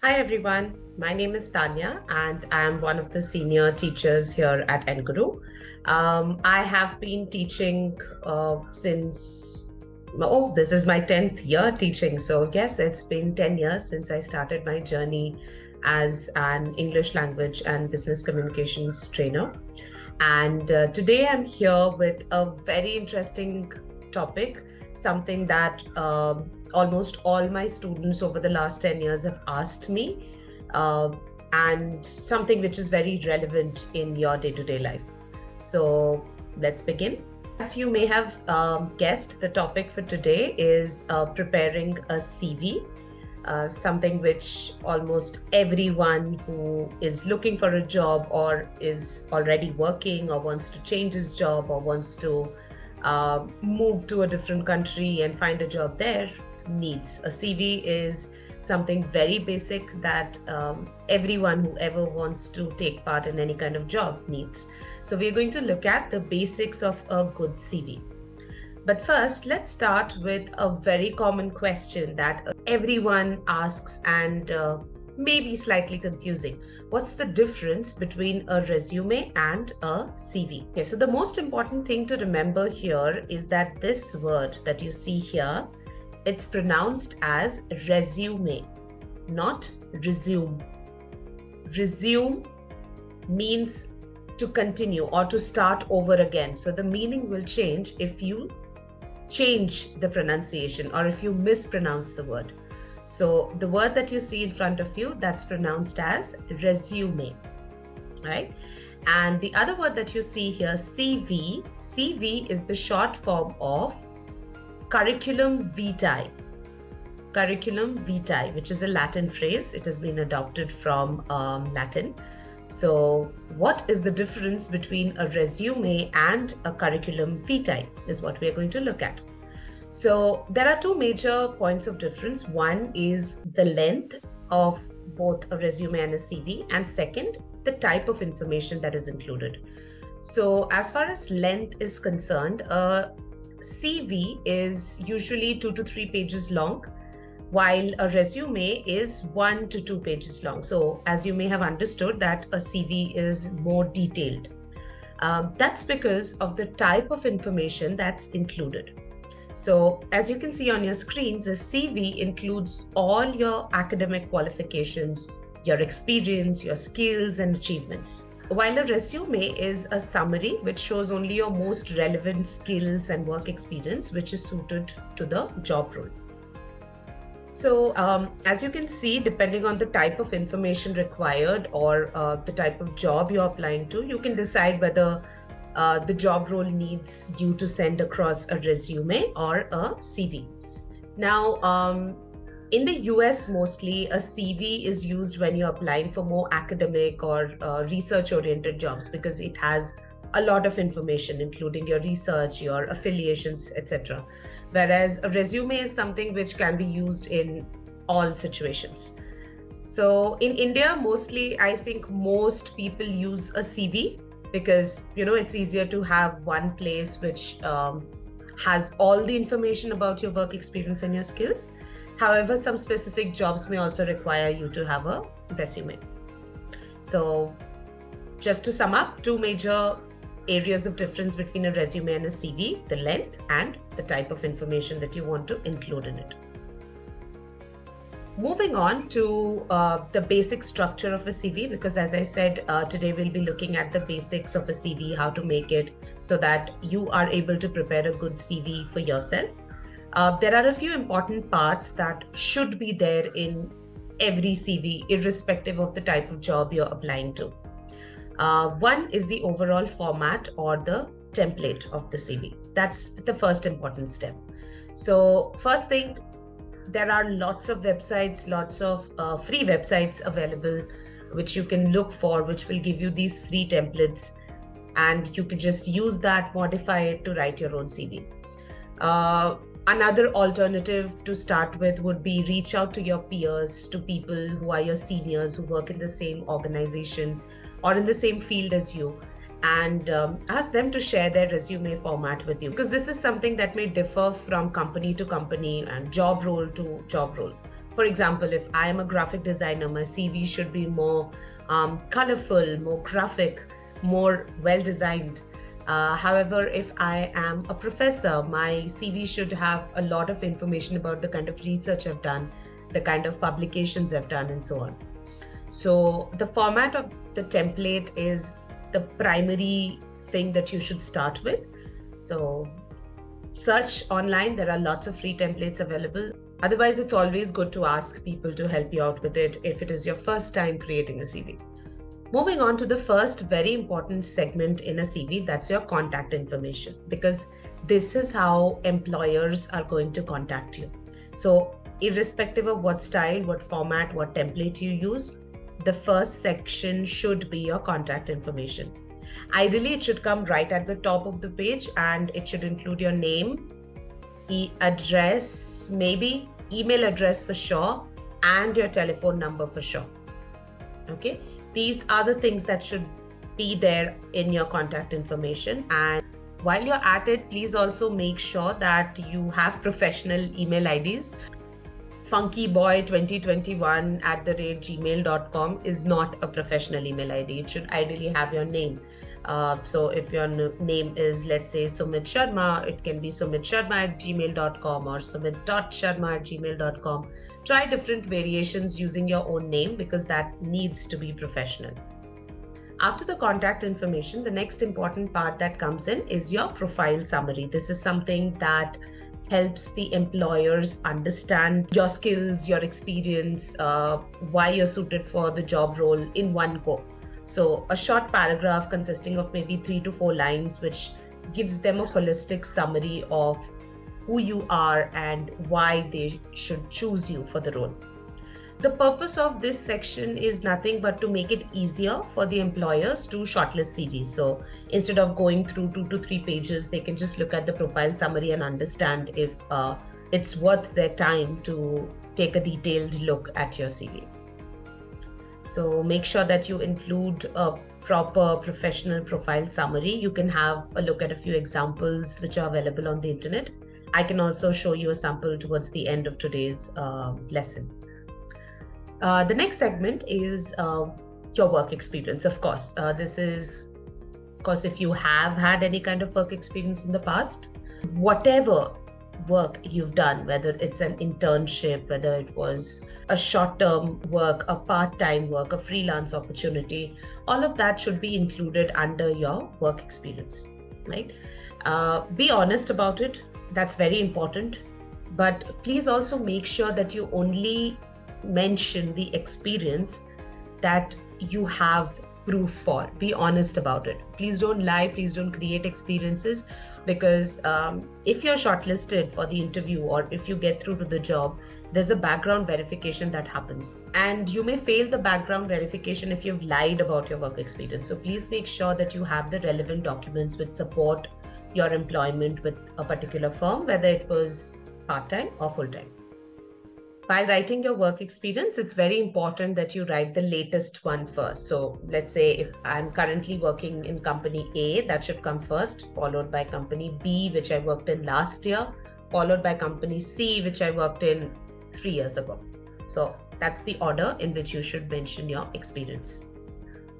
Hi everyone, my name is Tania and I am one of the senior teachers here at Enguru. I have been teaching this is my 10th year teaching. So yes, it's been 10 years since I started my journey as an English language and business communications trainer. And today I'm here with a very interesting topic, something that almost all my students over the last 10 years have asked me, uh, and something which is very relevant in your day-to-day life. So let's begin. As you may have guessed, the topic for today is preparing a CV. Something which almost everyone who is looking for a job or is already working or wants to change his job or wants to move to a different country and find a job there needs. A CV is something very basic that everyone who ever wants to take part in any kind of job needs. So we're going to look at the basics of a good CV. But first, let's start with a very common question that everyone asks and may be slightly confusing. What's the difference between a resume and a CV? Okay, so the most important thing to remember here is that this word that you see here, it's pronounced as resume, not resume. Resume means to continue or to start over again. So the meaning will change if you change the pronunciation or if you mispronounce the word. So the word that you see in front of you, that's pronounced as resume, right? And the other word that you see here, CV, CV is the short form of curriculum vitae. Curriculum vitae, which is a Latin phrase. It has been adopted from Latin. So what is the difference between a resume and a curriculum vitae is what we are going to look at. So there are two major points of difference. One is the length of both a resume and a CV, and second, the type of information that is included. So as far as length is concerned, a CV is usually 2 to 3 pages long, while a resume is 1 to 2 pages long. So as you may have understood that a CV is more detailed. That's because of the type of information that's included. So as you can see on your screens, a CV includes all your academic qualifications, your experience, your skills and achievements. While a resume is a summary which shows only your most relevant skills and work experience, which is suited to the job role. So as you can see, depending on the type of information required or the type of job you're applying to, you can decide whether the job role needs you to send across a resume or a CV. Now, in the US, mostly a CV is used when you're applying for more academic or research-oriented jobs because it has a lot of information, including your research, your affiliations, etc. Whereas a resume is something which can be used in all situations. So in India, mostly, I think most people use a CV because, it's easier to have one place which has all the information about your work experience and your skills. However, some specific jobs may also require you to have a resume. So just to sum up, two major areas of difference between a resume and a CV, the length and the type of information that you want to include in it. Moving on to the basic structure of a CV, because as I said, today we'll be looking at the basics of a CV, how to make it so that you are able to prepare a good CV for yourself. There are a few important parts that should be there in every CV, irrespective of the type of job you're applying to. One is the overall format or the template of the CV. That's the first important step. So first thing, there are lots of websites, lots of free websites available, which you can look for, which will give you these free templates, and you can just use that, modify it to write your own CV. Another alternative to start with would be reach out to your peers, to people who are your seniors who work in the same organization or in the same field as you, and ask them to share their resume format with you, because this is something that may differ from company to company and job role to job role. For example, if I am a graphic designer, my CV should be more colorful, more graphic, more well-designed. However, if I am a professor, my CV should have a lot of information about the kind of research I've done, the kind of publications I've done, and so on. So the format of the template is the primary thing that you should start with. So search online, there are lots of free templates available. Otherwise, it's always good to ask people to help you out with it if it is your first time creating a CV. Moving on to the first very important segment in a CV, that's your contact information, because this is how employers are going to contact you. So irrespective of what style, what format, what template you use, the first section should be your contact information. Ideally, it should come right at the top of the page, and it should include your name, address, maybe email address for sure, and your telephone number for sure. Okay, these are the things that should be there in your contact information. And while you're at it, please also make sure that you have professional email IDs. funkyboy2021@gmail.com is not a professional email ID. It should ideally have your name. So if your name is, let's say, Sumit Sharma, it can be sumitSharma@gmail.com or sumit.sharma@gmail.com. Try different variations using your own name, because that needs to be professional. After the contact information, the next important part that comes in is your profile summary. This is something that helps the employers understand your skills, your experience, why you're suited for the job role in one go. So a short paragraph consisting of maybe 3 to 4 lines, which gives them a holistic summary of who you are and why they should choose you for the role. The purpose of this section is nothing but to make it easier for the employers to shortlist CVs. So instead of going through 2 to 3 pages, they can just look at the profile summary and understand if it's worth their time to take a detailed look at your CV. So make sure that you include a proper professional profile summary. You can have a look at a few examples which are available on the internet. I can also show you a sample towards the end of today's lesson. The next segment is your work experience. Of course, this is, of course, if you have had any kind of work experience in the past, whatever work you've done, whether it's an internship, whether it was a short-term work, a part-time work, a freelance opportunity, all of that should be included under your work experience, right? Be honest about it. That's very important. But please also make sure that you only mention the experience that you have proof for. Be honest about it. Please don't lie. Please don't create experiences, because if you're shortlisted for the interview or if you get through to the job, there's a background verification that happens, and you may fail the background verification if you've lied about your work experience. So please make sure that you have the relevant documents which support your employment with a particular firm, whether it was part-time or full-time. While writing your work experience, it's very important that you write the latest one first. So let's say if I'm currently working in company A, that should come first, followed by company B, which I worked in last year, followed by company C, which I worked in 3 years ago. So that's the order in which you should mention your experience.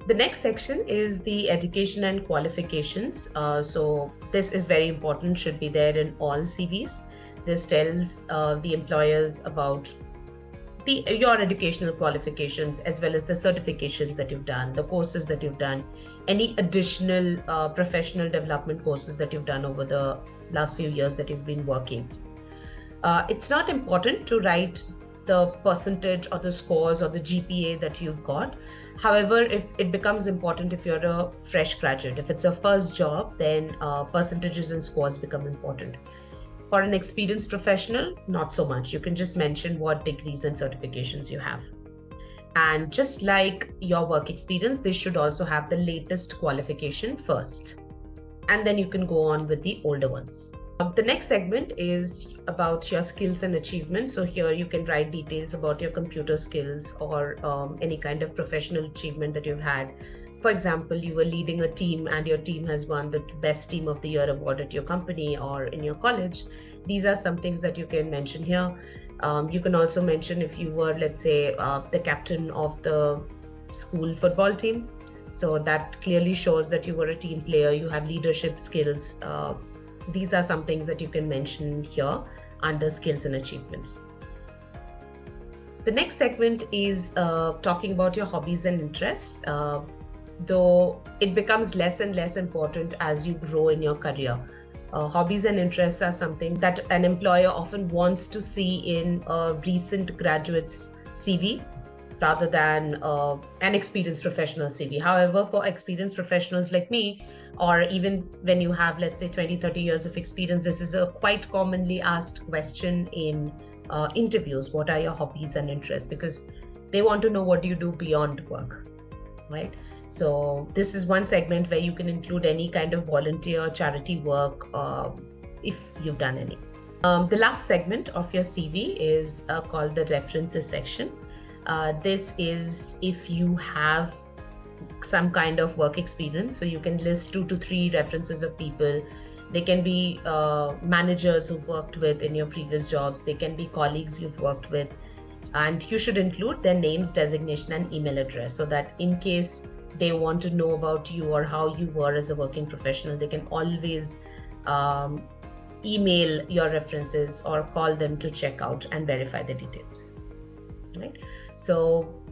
The next section is the education and qualifications. So this is very important, should be there in all CVs. This tells the employers about your educational qualifications, as well as the certifications that you've done, the courses that you've done, any additional professional development courses that you've done over the last few years that you've been working. It's not important to write the percentage or the scores or the GPA that you've got. However, if it becomes important if you're a fresh graduate, if it's your first job, then percentages and scores become important. For an experienced professional, not so much. You can just mention what degrees and certifications you have. And just like your work experience, this should also have the latest qualification first. And then you can go on with the older ones. The next segment is about your skills and achievements. So here you can write details about your computer skills or any kind of professional achievement that you've had. For example, you were leading a team and your team has won the Best Team of the Year award at your company or in your college. These are some things that you can mention here. You can also mention if you were, let's say, the captain of the school football team. So that clearly shows that you were a team player, you have leadership skills. These are some things that you can mention here under skills and achievements. The next segment is talking about your hobbies and interests, though it becomes less and less important as you grow in your career. Hobbies and interests are something that an employer often wants to see in a recent graduate's CV rather than an experienced professional CV. However, for experienced professionals like me, or even when you have, let's say, 20, 30 years of experience, this is a quite commonly asked question in interviews. What are your hobbies and interests? Because they want to know what you do beyond work, right? So this is one segment where you can include any kind of volunteer charity work if you've done any. The last segment of your CV is called the references section. This is if you have some kind of work experience. So you can list 2 to 3 references of people. They can be managers who've worked with in your previous jobs. They can be colleagues you've worked with. And you should include their names, designation, and email address so that in case they want to know about you or how you were as a working professional, they can always email your references or call them to check out and verify the details. Right? So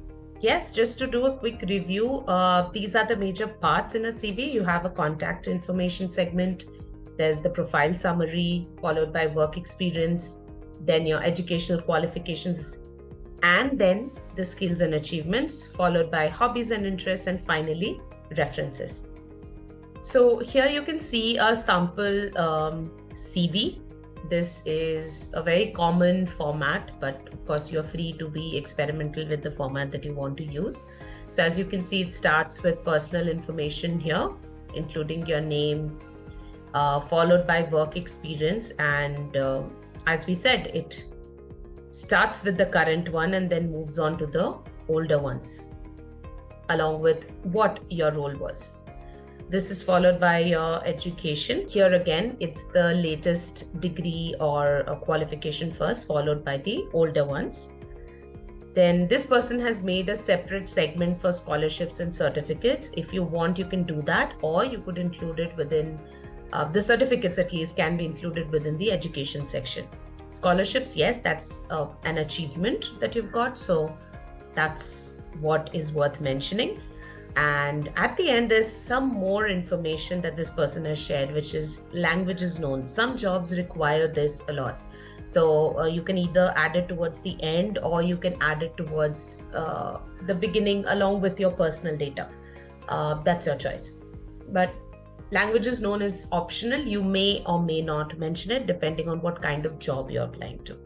yes, just to do a quick review, these are the major parts in a CV. You have a contact information segment. There's the profile summary, followed by work experience, then your educational qualifications, and then the skills and achievements, followed by hobbies and interests, and finally references. So here you can see a sample CV. This is a very common format, but of course you're free to be experimental with the format that you want to use. So as you can see, it starts with personal information here, including your name, followed by work experience. And as we said, it starts with the current one and then moves on to the older ones, along with what your role was. This is followed by your education. Here again, it's the latest degree or a qualification first, followed by the older ones. Then this person has made a separate segment for scholarships and certificates. If you want, you can do that, or you could include it within the certificates, at least can be included within the education section. Scholarships, yes, that's an achievement that you've got. So that's what is worth mentioning. And at the end, there's some more information that this person has shared, which is languages known. Some jobs require this a lot. So you can either add it towards the end, or you can add it towards the beginning along with your personal data. That's your choice. But languages known is optional. You may or may not mention it depending on what kind of job you're applying to.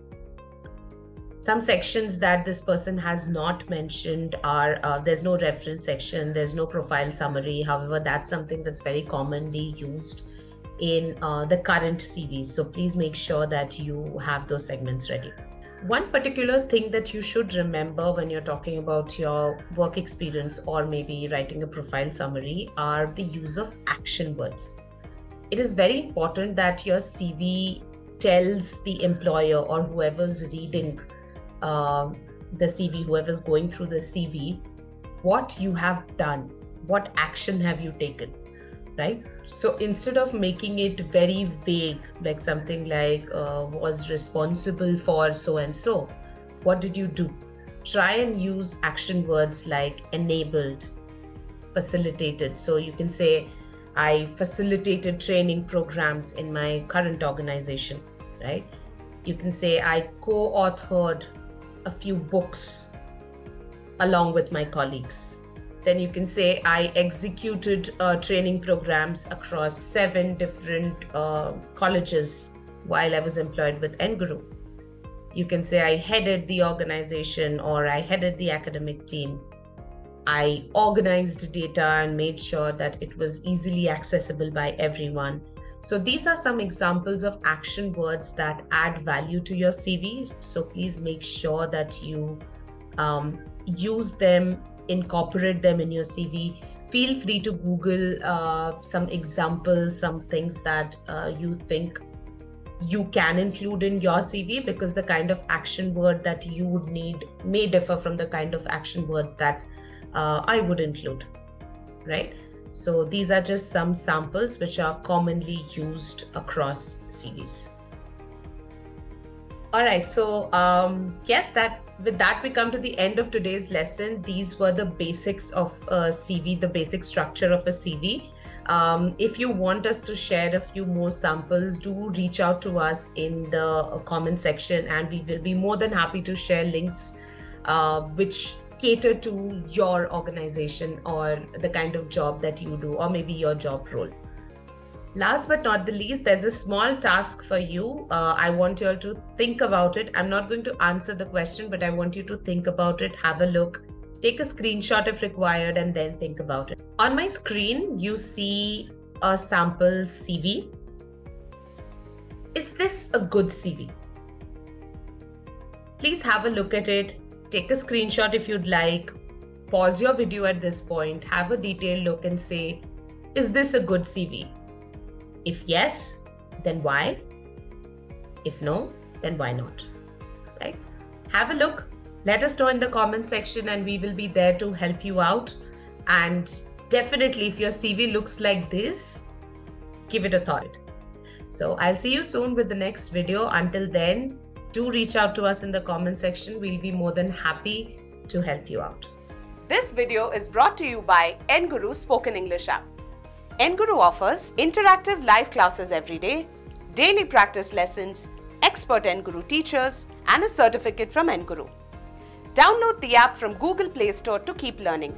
Some sections that this person has not mentioned are, there's no reference section, there's no profile summary. However, that's something that's very commonly used in the current CVs. So please make sure that you have those segments ready. One particular thing that you should remember when you're talking about your work experience or maybe writing a profile summary are the use of action words. It is very important that your CV tells the employer or whoever's reading the CV, whoever's going through the CV, what you have done, what action have you taken, right? So instead of making it very vague, like something like was responsible for so and so, what did you do? Try and use action words like enabled, facilitated. So you can say, I facilitated training programs in my current organization, right? You can say, I co-authored a few books along with my colleagues. Then you can say, I executed training programs across 7 different colleges while I was employed with Enguru. You can say, I headed the organization, or I headed the academic team. I organized data and made sure that it was easily accessible by everyone. So these are some examples of action words that add value to your CV. So please make sure that you use them, incorporate them in your CV. Feel free to Google some examples, some things that you think you can include in your CV, because the kind of action word that you would need may differ from the kind of action words that I would include, right? So these are just some samples which are commonly used across CVs. All right, so yes, with that we come to the end of today's lesson. These were the basics of a CV, the basic structure of a CV. If you want us to share a few more samples, do reach out to us in the comment section, and we will be more than happy to share links which cater to your organization or the kind of job that you do, or maybe your job role. Last but not the least, there's a small task for you. I want you all to think about it. I'm not going to answer the question, but I want you to think about it, have a look, take a screenshot if required, and then think about it. On my screen, you see a sample CV. Is this a good CV? Please have a look at it. Take a screenshot if you'd like. Pause your video at this point. Have a detailed look and say, is this a good CV? If yes, then why? If no, then why not? Right? Have a look. Let us know in the comment section, and we will be there to help you out. And definitely, if your CV looks like this, give it a thought. So I'll see you soon with the next video. Until then, do reach out to us in the comment section. We'll be more than happy to help you out. This video is brought to you by Enguru Spoken English app. Enguru offers interactive live classes every day, daily practice lessons, expert Enguru teachers, and a certificate from Enguru. Download the app from Google Play Store to keep learning.